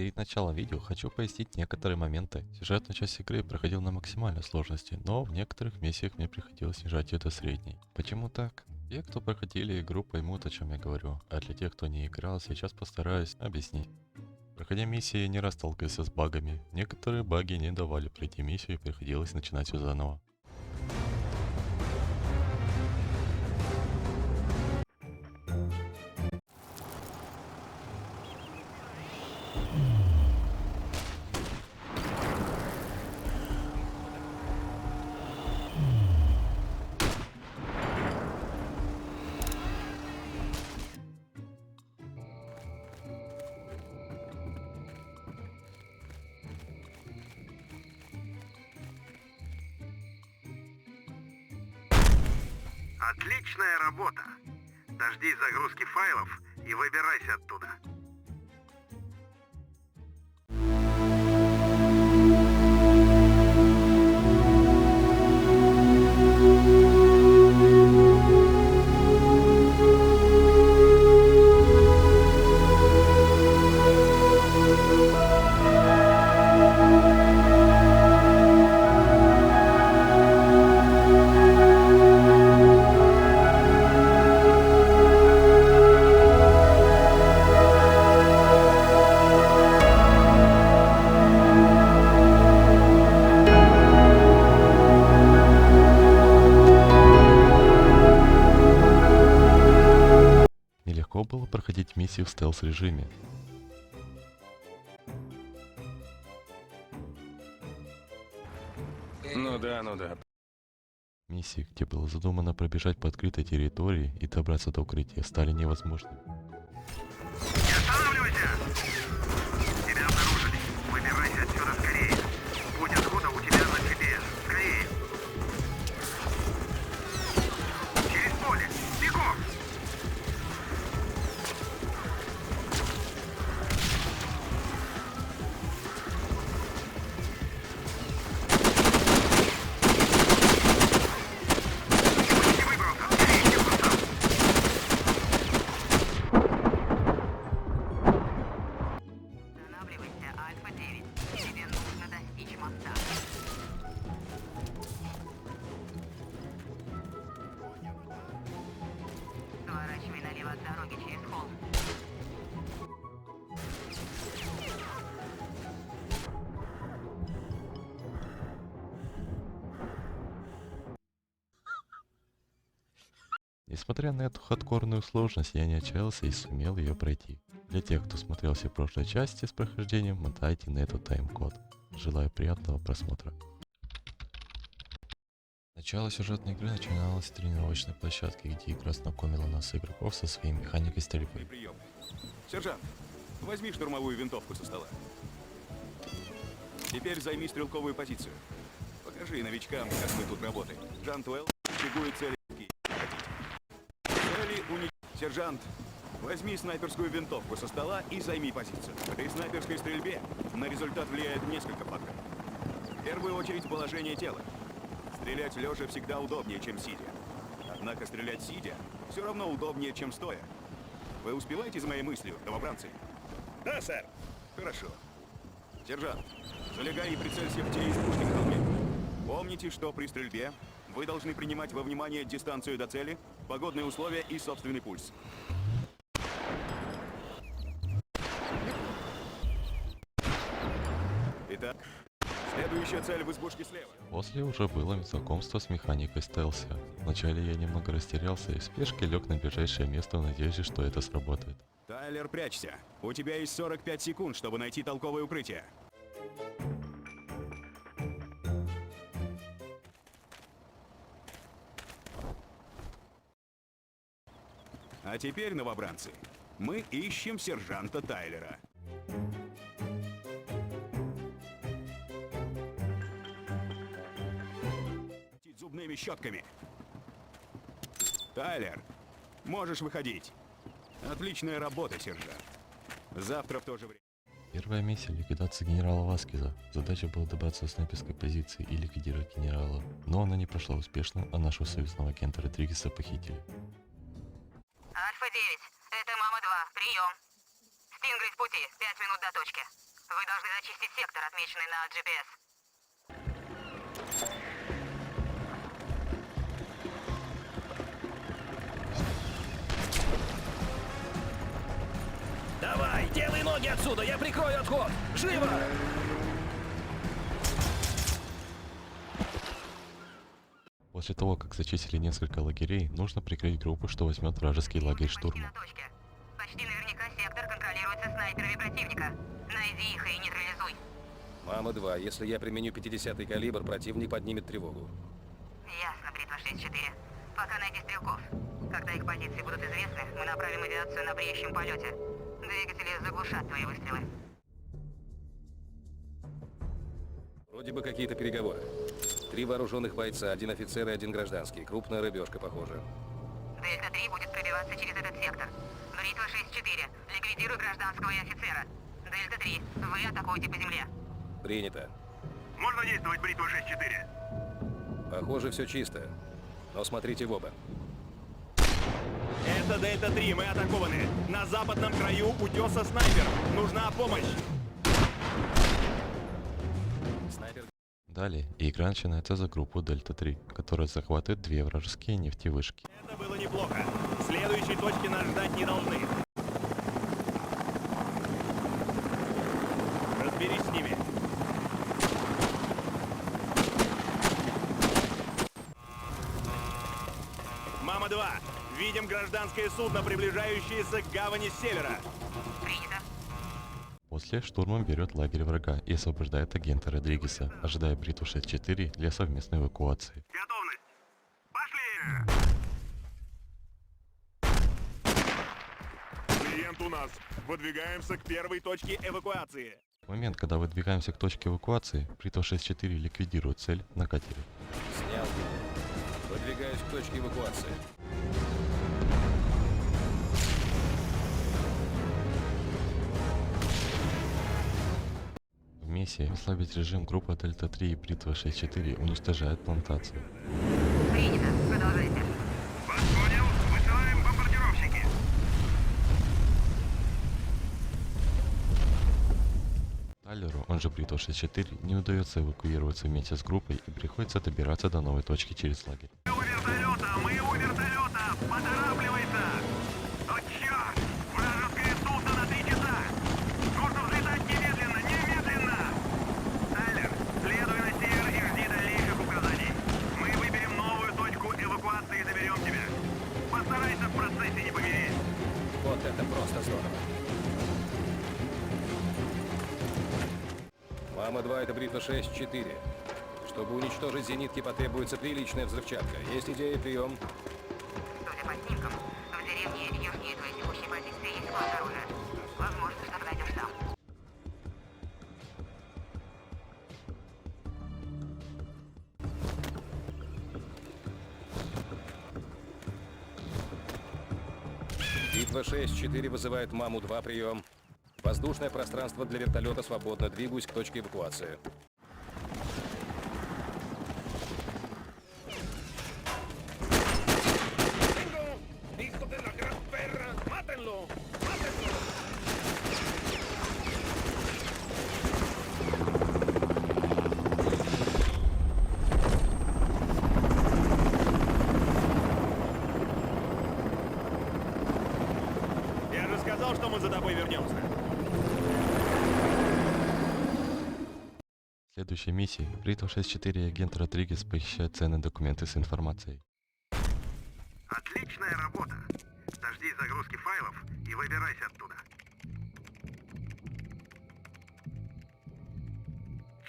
Перед началом видео хочу пояснить некоторые моменты. Сюжетную часть игры проходил на максимальной сложности, но в некоторых миссиях мне приходилось снижать ее до средней. Почему так? Те, кто проходили игру, поймут, о чем я говорю, а для тех, кто не играл, сейчас постараюсь объяснить. Проходя миссии, я не раз сталкивался с багами. Некоторые баги не давали пройти миссию и приходилось начинать все заново. Отличная работа! Дождись загрузки файлов и выбирайся оттуда. Нелегко было проходить миссии в стелс-режиме. Ну да. Миссии, где было задумано пробежать по открытой территории и добраться до укрытия, стали невозможными. Не останавливайся! Тебя обнаружили. Выбирайся отсюда скорее. Путь отхода у тебя на тебе. Скорее. Через поле. Бегом! Не выбрался. Скорее, не выбрался. Останавливайся, Альфа-9. Тебе нужно достичь моста. Сворачивай налево от дороги через холм. Несмотря на эту хардкорную сложность, я не отчаялся и сумел ее пройти. Для тех, кто смотрел все прошлые части с прохождением, мотайте на этот тайм-код. Желаю приятного просмотра. Начало сюжетной игры начиналось с тренировочной площадки, где игра знакомила нас игроков со своей механикой стрельбы. Прием. Сержант, возьми штурмовую винтовку со стола. Теперь займи стрелковую позицию. Покажи новичкам, как мы тут работаем. Сержант Уэлл фигует цели. Цели Сержант, возьми снайперскую винтовку со стола и займи позицию. При снайперской стрельбе на результат влияет несколько факторов. В первую очередь положение тела. Стрелять лежа всегда удобнее, чем сидя. Однако стрелять сидя все равно удобнее, чем стоя. Вы успеваете за моей мыслью, новобранцы? Да, сэр. Хорошо. Сержант, залегай и прицелься в те из пушки на холме. Помните, что при стрельбе вы должны принимать во внимание дистанцию до цели, погодные условия и собственный пульс. Итак, следующая цель в избушке слева. После уже было знакомство с механикой стелса. Вначале я немного растерялся и в спешке лег на ближайшее место в надежде, что это сработает. Тайлер, прячься. У тебя есть 45 секунд, чтобы найти толковое укрытие. А теперь, новобранцы, мы ищем сержанта Тайлера. Зубными щетками. Тайлер, можешь выходить. Отличная работа, сержант. Завтра в то же время. Первая миссия — ликвидация генерала Васкеза. Задача была добраться до снайперской позиции и ликвидировать генерала. Но она не прошла успешно, а нашего союзного агента Родригеса похитили. Альфа-9, это Мама-2, прием. Стингрей в пути, 5 минут до точки. Вы должны зачистить сектор, отмеченный на GPS. Давай, делай ноги отсюда, я прикрою отход! Живо! После того, как зачистили несколько лагерей, нужно прикрыть группу, что возьмет вражеский лагерь Почти штурмом. на точке. Почти наверняка сектор контролируется снайперами противника. Найди их и нейтрализуй. Мама-2, если я применю 50-й калибр, противник поднимет тревогу. Ясно, Бритва 6-4. Пока найди стрелков. Когда их позиции будут известны, мы направим авиацию на бреющем полете. Двигатели заглушат твои выстрелы. Вроде бы какие-то переговоры. 3 вооруженных бойца, 1 офицер и 1 гражданский. Крупная рыбешка, похоже. Дельта-3 будет пробиваться через этот сектор. Бритва 6-4. Ликвидируй гражданского и офицера. Дельта-3. Вы атакуете по земле. Принято. Можно действовать, Бритва 6-4. Похоже, все чисто. Но смотрите в оба. Это Дельта-3, мы атакованы. На западном краю утеса снайпер. Нужна помощь. Снайпер. Далее, игра начинается за группу Дельта-3, которая захватывает 2 вражеские нефтевышки. Это было неплохо. Следующей точки нас ждать не должны. Разберись с ними. Мама-2, видим гражданское судно, приближающееся к гавани с севера. Принято. После штурмом берет лагерь врага и освобождает агента Родригеса, ожидая Бритву 6-4 для совместной эвакуации. Готовность. Пошли! Клиент у нас. Выдвигаемся к первой точке эвакуации. В момент, когда выдвигаемся к точке эвакуации, Бритва 6-4 ликвидирует цель на катере. Снял. Выдвигаюсь к точке эвакуации. В миссии ослабить режим группа Дельта-3 и Бритва 6-4 уничтожает плантацию. Принято. Продолжайте. Вас понял. Высылаем бомбардировщики. Тайлеру, он же Бритва 6-4, не удается эвакуироваться вместе с группой и приходится добираться до новой точки через лагерь. Мы у вертолета! Мы у вертолета! Поторапливайся! О, черт! Вражеское судно на 3 часа! Нужно взлетать немедленно! Немедленно! Тайлер, следуй на север и жди дальнейших указаний. Мы выберем новую точку эвакуации и заберем тебя. Постарайся в процессе не помереть. Вот это просто здорово. Мама-2, это Бритва 6-4. Чтобы уничтожить зенитки, потребуется приличная взрывчатка. Есть идея, прием? Судя по снимкам, в деревне южнее твоей текущей позиции есть склад оружия. Возможно, что-то найдешь там. Битва 6-4 вызывает Маму-2, прием. Воздушное пространство для вертолета свободно. Двигаюсь к точке эвакуации. Я же сказал, что мы за тобой вернемся. В следующей миссии Бритва 6-4 и агент Родригес похищают ценные документы с информацией. Отличная работа. Дожди загрузки файлов и выбирайся оттуда.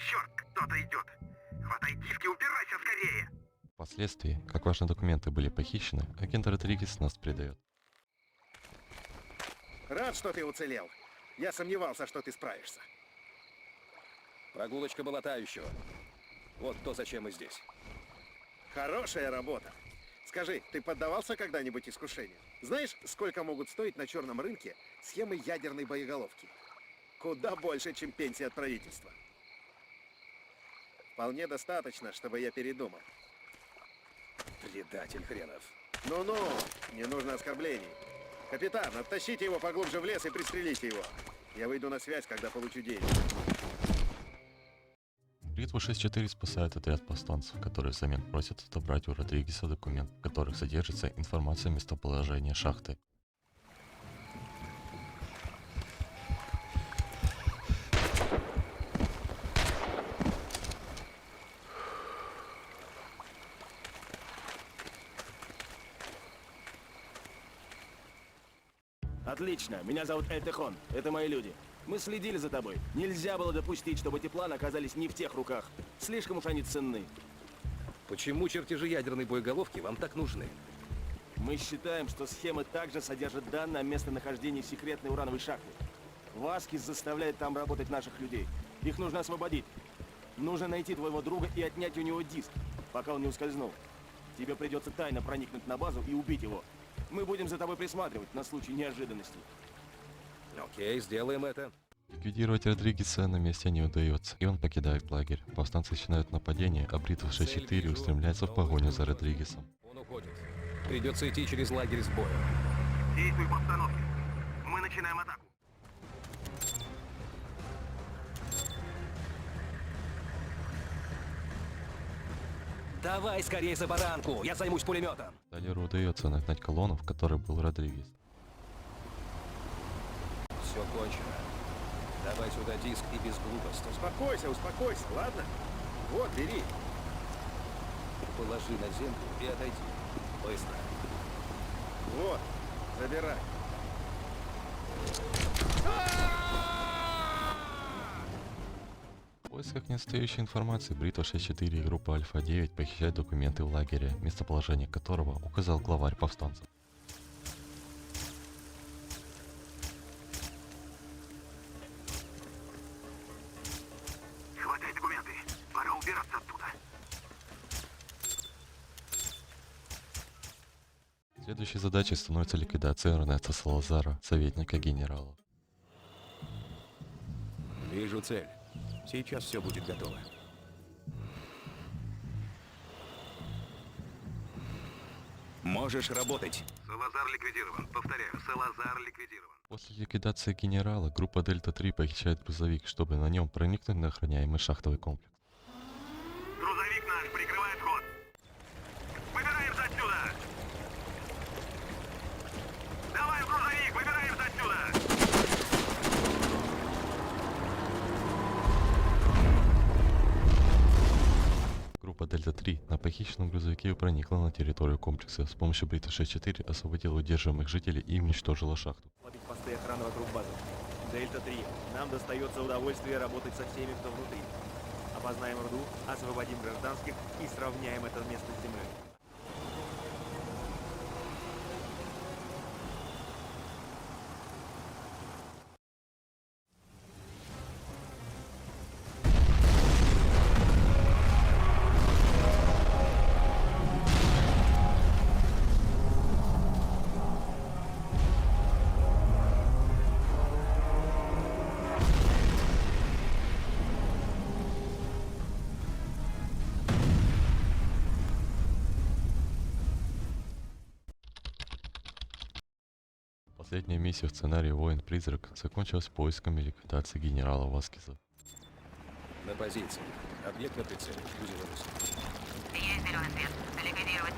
Черт, кто-то идет. Хватай диски, убирайся скорее. Впоследствии, как важные документы были похищены, агент Родригес нас предает. Рад, что ты уцелел. Я сомневался, что ты справишься. Прогулочка была та еще. Вот то, зачем мы здесь. Хорошая работа. Скажи, ты поддавался когда-нибудь искушению? Знаешь, сколько могут стоить на черном рынке схемы ядерной боеголовки? Куда больше, чем пенсия от правительства. Вполне достаточно, чтобы я передумал. Предатель хренов. Ну-ну, не нужно оскорблений. Капитан, оттащите его поглубже в лес и пристрелите его. Я выйду на связь, когда получу деньги. Бритва 6-4 спасает отряд повстанцев, которые взамен просят отобрать у Родригеса документ, в которых содержится информация о местоположении шахты. Отлично, меня зовут Эль Техон, это мои люди. Мы следили за тобой. Нельзя было допустить, чтобы эти планы оказались не в тех руках. Слишком уж они ценны. Почему чертежи ядерной боеголовки вам так нужны? Мы считаем, что схемы также содержат данные о местонахождении секретной урановой шахты. Васкис заставляет там работать наших людей. Их нужно освободить. Нужно найти твоего друга и отнять у него диск, пока он не ускользнул. Тебе придется тайно проникнуть на базу и убить его. Мы будем за тобой присматривать на случай неожиданностей. Окей, сделаем это. Ликвидировать Родригеса на месте не удается, и он покидает лагерь. Повстанцы начинают нападение, а Бритва 6-4 устремляется в погоню за Родригесом. Он уходит. Придется идти через лагерь с боем. Действуй по обстановке. Мы начинаем атаку. Давай скорее за баранку, я займусь пулеметом. Талеру удается нагнать колонну, в которой был Родригес. Все кончено. Давай сюда диск и без глупостей. Успокойся, успокойся, ладно? Вот, бери. Положи на землю и отойди. Быстро. Вот, забирай. В поисках недостающей информации Бритва 6-4 и группа Альфа-9 похищают документы в лагере, местоположение которого указал главарь повстанцев. Хватай документы. Пора убираться оттуда. Следующей задачей становится ликвидация Эрнеста Салазара, советника генерала. Вижу цель. Сейчас все будет готово. Можешь работать. Салазар ликвидирован. Повторяю, Салазар ликвидирован. После ликвидации генерала группа Дельта-3 похищает грузовик, чтобы на нем проникнуть на охраняемый шахтовый комплекс. Грузовик наш прикрывает ход. Выбираемся отсюда! Давай в грузовик, выбираемся отсюда! Группа Дельта-3 на похищенном грузовике проникла на территорию комплекса. С помощью Брита 6-4 освободила удерживаемых жителей и уничтожила шахту. Ловить посты охраны вокруг базы. Дельта-3, нам достается удовольствие работать со всеми, кто внутри. Опознаем Рду, освободим гражданских и сравняем это место с землей. Последняя миссия в сценарии «Воин-призрак» закончилась поиском и ликвидацией генерала Васкиза. На позиции. Объект на прицеле. Узеловый. Есть зеленый свет. Ликвидировать.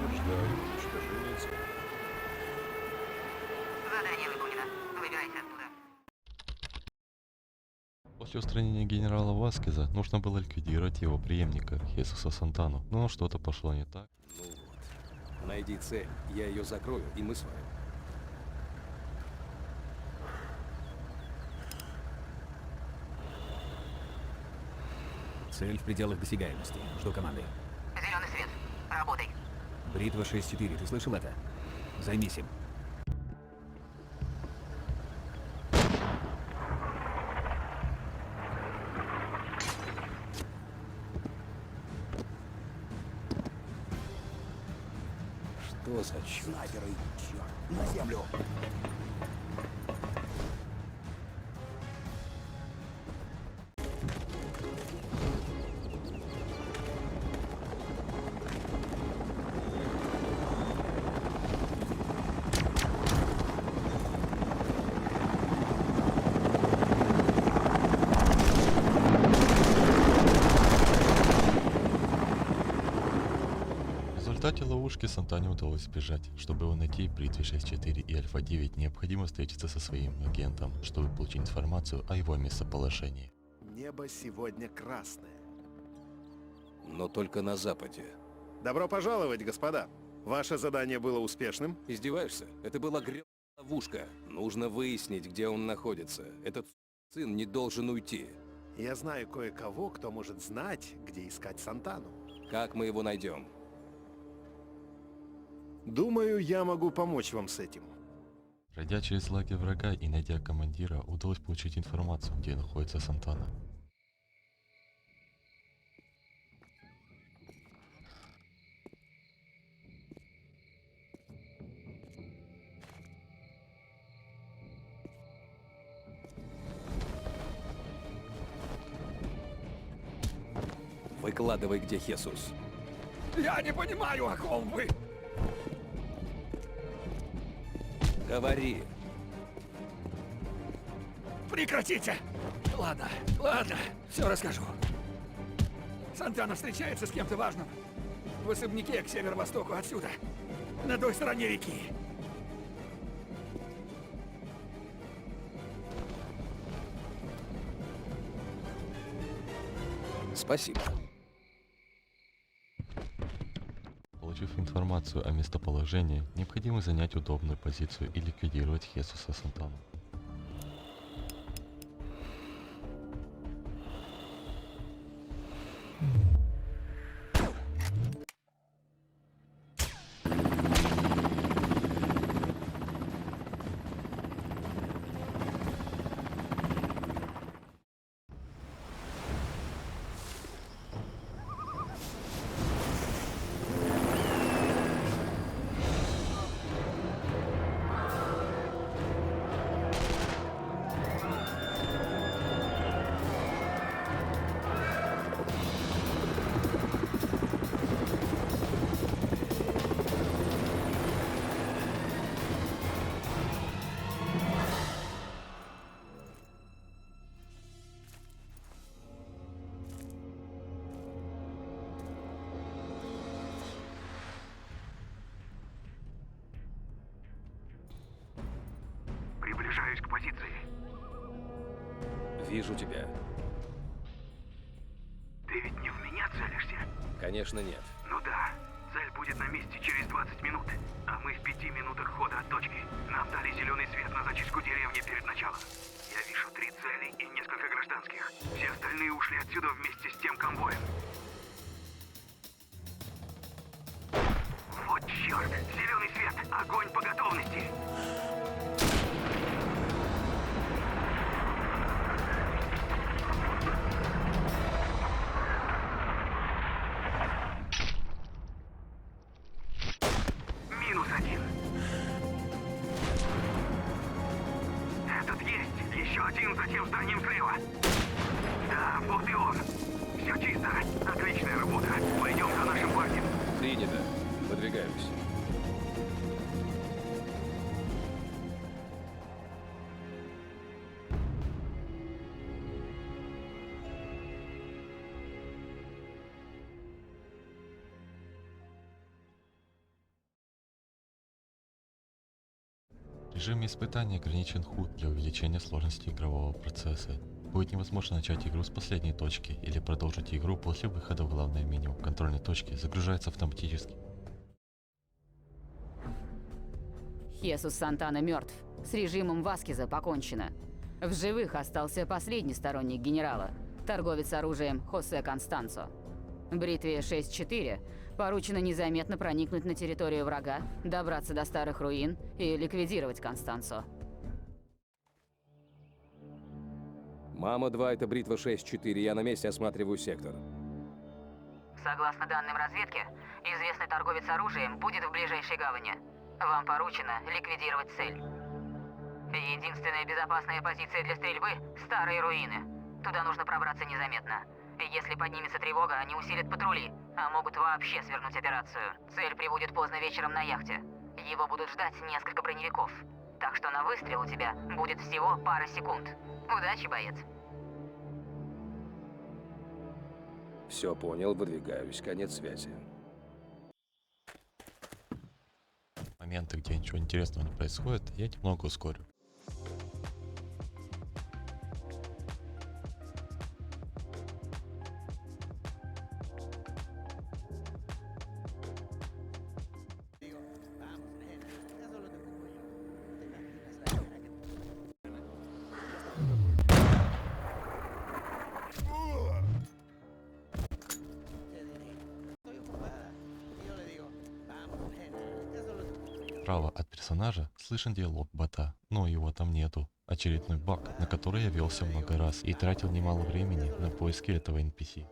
Утверждаю уничтожение цели. Задание выполнено. Выбирайся оттуда. После устранения генерала Васкиза нужно было ликвидировать его преемника Хесуса Сантану, но что-то пошло не так. Ну вот. Найди цель, я ее закрою, и мы с вами. Цель в пределах досягаемости. Жду команды. Зеленый свет. Работай. Бритва 6-4, ты слышал это? Займись им. Что за черт? Снайперы, черт, на землю! В результате ловушки Сантане удалось сбежать. Чтобы его найти, Бритве 6.4 и Альфа-9 необходимо встретиться со своим агентом, чтобы получить информацию о его местоположении. Небо сегодня красное. Но только на западе. Добро пожаловать, господа. Ваше задание было успешным? Издеваешься? Это была гребаная ловушка. Нужно выяснить, где он находится. Этот сын не должен уйти. Я знаю кое-кого, кто может знать, где искать Сантану. Как мы его найдем? Думаю, я могу помочь вам с этим. Пройдя через лагерь врага и найдя командира, удалось получить информацию, где находится Сантана. Выкладывай, где Хесус. Я не понимаю, о ком вы! Говори. Прекратите! Ладно, ладно, все расскажу. Сантана встречается с кем-то важным. В особняке к северо-востоку отсюда. На той стороне реки. Спасибо. Получив информацию о местоположении, необходимо занять удобную позицию и ликвидировать Хесуса Сантану. Приближаюсь к позиции. Вижу тебя. Ты ведь не в меня целишься? Конечно, нет. Ну да. Цель будет на месте через 20 минут. А мы в 5 минутах хода от точки. Нам дали зеленый свет на зачистку деревни перед началом. Я вижу 3 цели и несколько гражданских. Все остальные ушли отсюда вместе с тем конвоем. Вот черт! Зеленый свет! Огонь по готовности! Минус 1. Этот есть. Еще один за тем зданием слева. Да, вот и он. Все чисто. Отличная работа. Пойдем за нашим парнем. Принято. Выдвигаемся. В режиме испытания ограничен HUD для увеличения сложности игрового процесса. Будет невозможно начать игру с последней точки или продолжить игру после выхода в главное меню. Контрольной точки загружается автоматически. Хесус Сантана мертв. С режимом Васкиза покончено. В живых остался последний сторонник генерала, торговец оружием Хосе Констанцо. Бритве 6.4 поручено незаметно проникнуть на территорию врага, добраться до старых руин и ликвидировать Констанцо. Мама-2, это Бритва 6-4. Я на месте осматриваю сектор. Согласно данным разведки, Известный торговец оружием будет в ближайшей гавани. Вам поручено ликвидировать цель. Единственная безопасная позиция для стрельбы – старые руины. Туда нужно пробраться незаметно. Если поднимется тревога, они усилят патрули, а могут вообще свернуть операцию. Цель прибудет поздно вечером на яхте. Его будут ждать несколько броневиков. Так что на выстрел у тебя будет всего пара секунд. Удачи, боец. Все понял, выдвигаюсь. Конец связи. Моменты, где ничего интересного не происходит, я немного ускорю. Справа от персонажа слышен диалог бота, но его там нету. Очередной баг, на который я велся много раз и тратил немало времени на поиски этого NPC.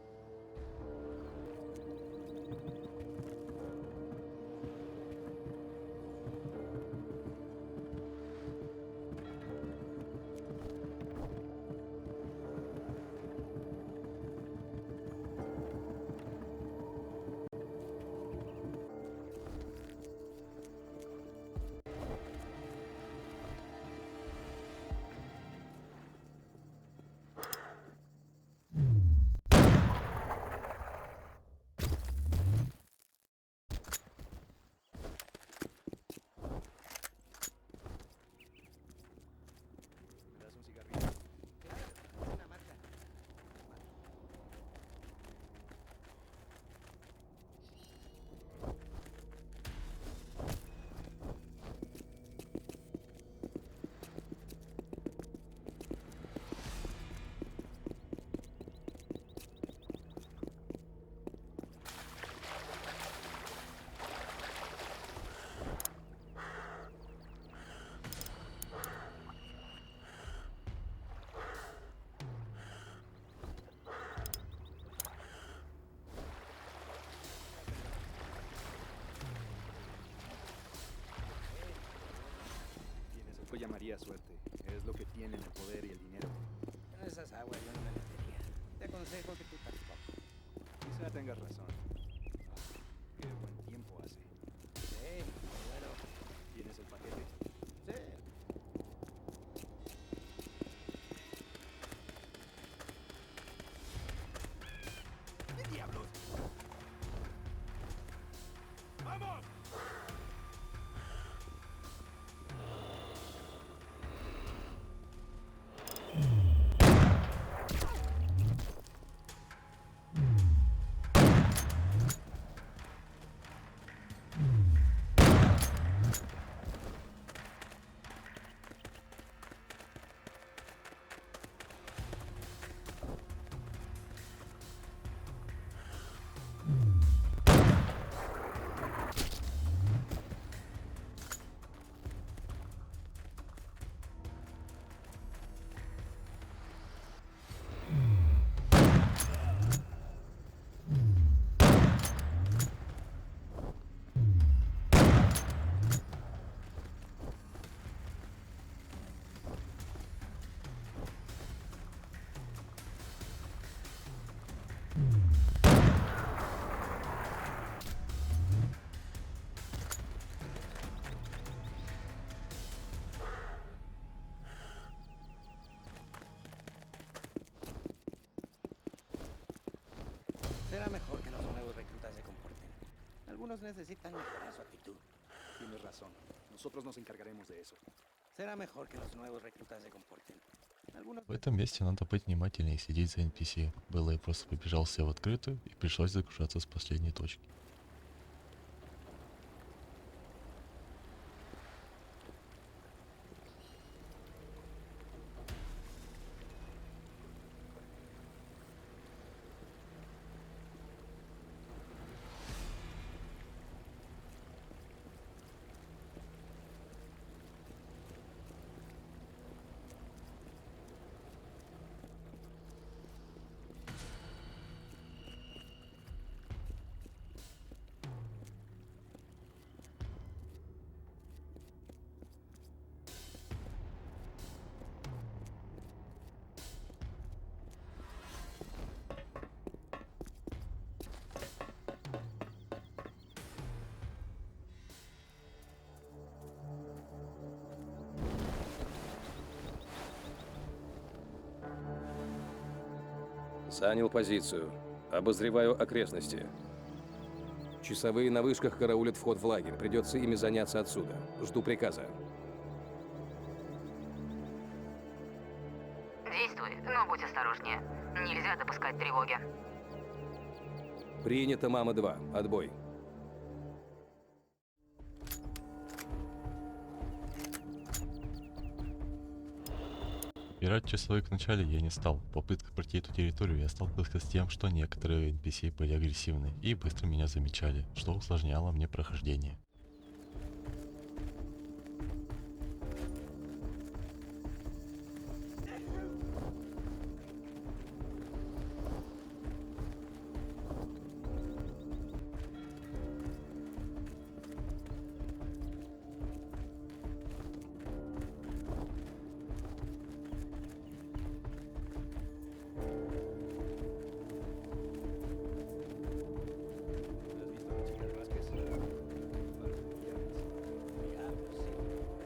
Lo llamaría suerte. Es lo que tienen el poder y el dinero. En esas aguas yo no me metería. Te aconsejo que tú tampoco. Quizá tengas razón. Qué buen tiempo hace. Sí, bueno. ¿Tienes el paquete? Sí. ¿Qué diablos? ¡Vamos! Será mejor que los nuevos reclutas se comporten. Algunos necesitan mejorar su actitud. Tienes razón. Nosotros nos encargaremos de eso. Será mejor que los nuevos reclutas se comporten. Algunos В этом месте надо быть внимательнее и следить за NPC. Было я просто побежал себе в открытую и пришлось загружаться с последней точки. Занял позицию. Обозреваю окрестности. Часовые на вышках караулят вход в лагерь. Придется ими заняться отсюда. Жду приказа. Действуй, но будь осторожнее. Нельзя допускать тревоги. Принято, Мама-2. Отбой. Убирать часовых вначале я не стал. В попытках пройти эту территорию я сталкивался с тем, что некоторые NPC были агрессивны и быстро меня замечали, что усложняло мне прохождение.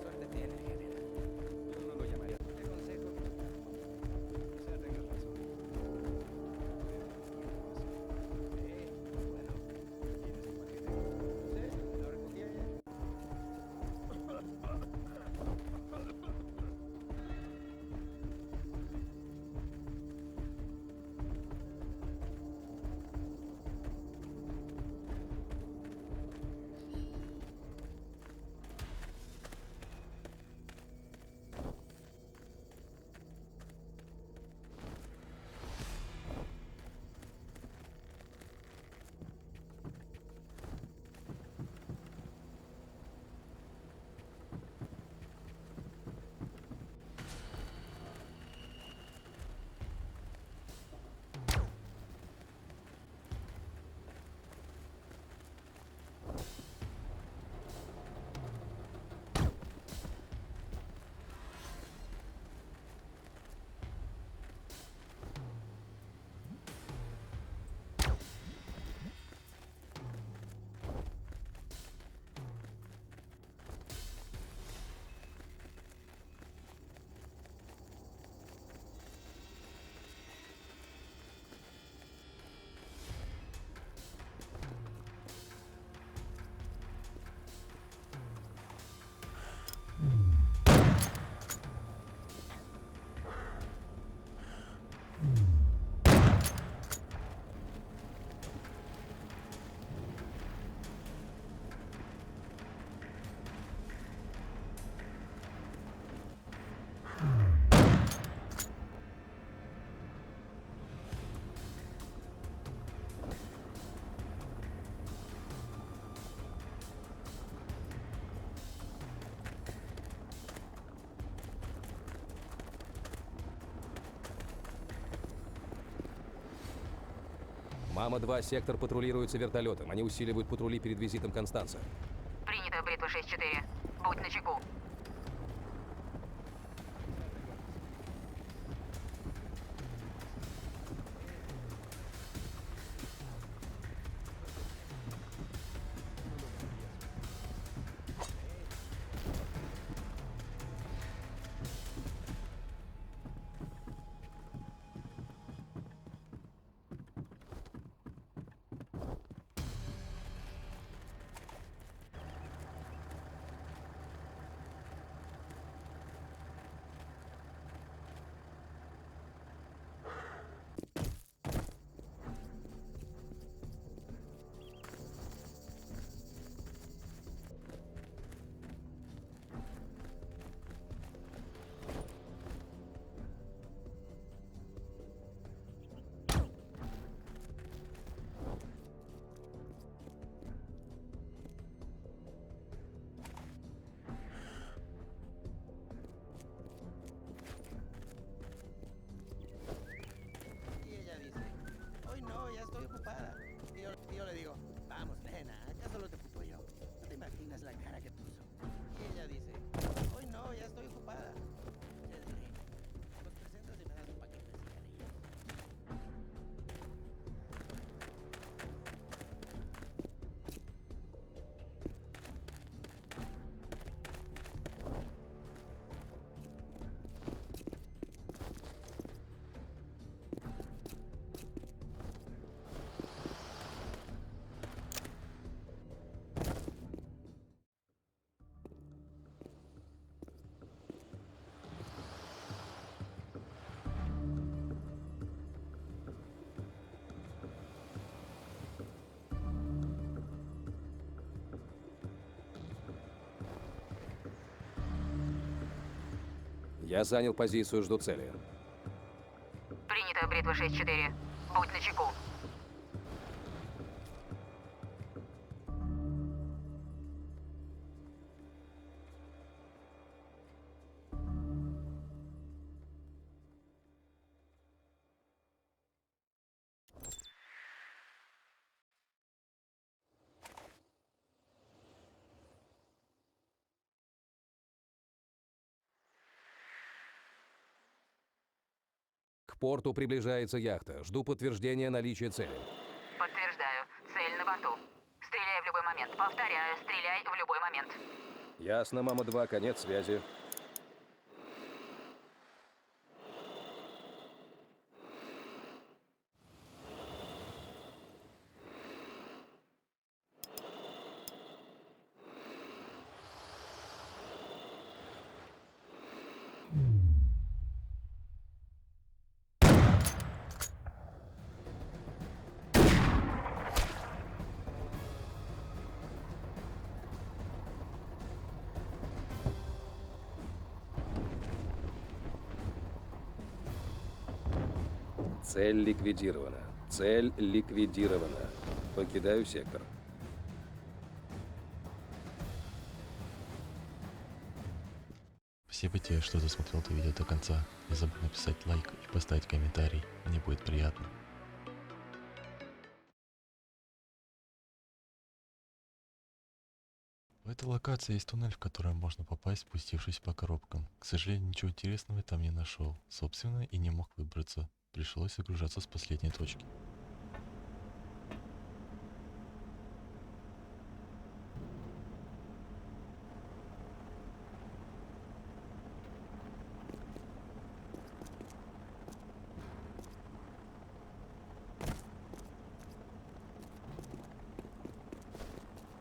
Suerte tiene, general. Yo no lo llamaría. Te aconsejo que no te hagas. Quizá tengas razón. Bueno, ¿tienes el paquete? Sí, lo recogí ayer. Мама-2, сектор патрулируется вертолетом. Они усиливают патрули перед визитом Констанца. Принято, Бритва 6-4. Будь начеку. Я занял позицию, жду цели. Принято, Бритва 6-4. Будь начеку. К порту приближается яхта. Жду подтверждения наличия цели. Подтверждаю. Цель на борту. Стреляй в любой момент. Повторяю, стреляй в любой момент. Ясно, Мама-2, конец связи. Цель ликвидирована. Цель ликвидирована. Покидаю сектор. Спасибо тебе, что досмотрел это видео до конца. Не забудь написать лайк и поставить комментарий. Мне будет приятно. В этой локации есть туннель, в который можно попасть, спустившись по коробкам. К сожалению, ничего интересного я там не нашел. Собственно, и не мог выбраться. Пришлось загружаться с последней точки.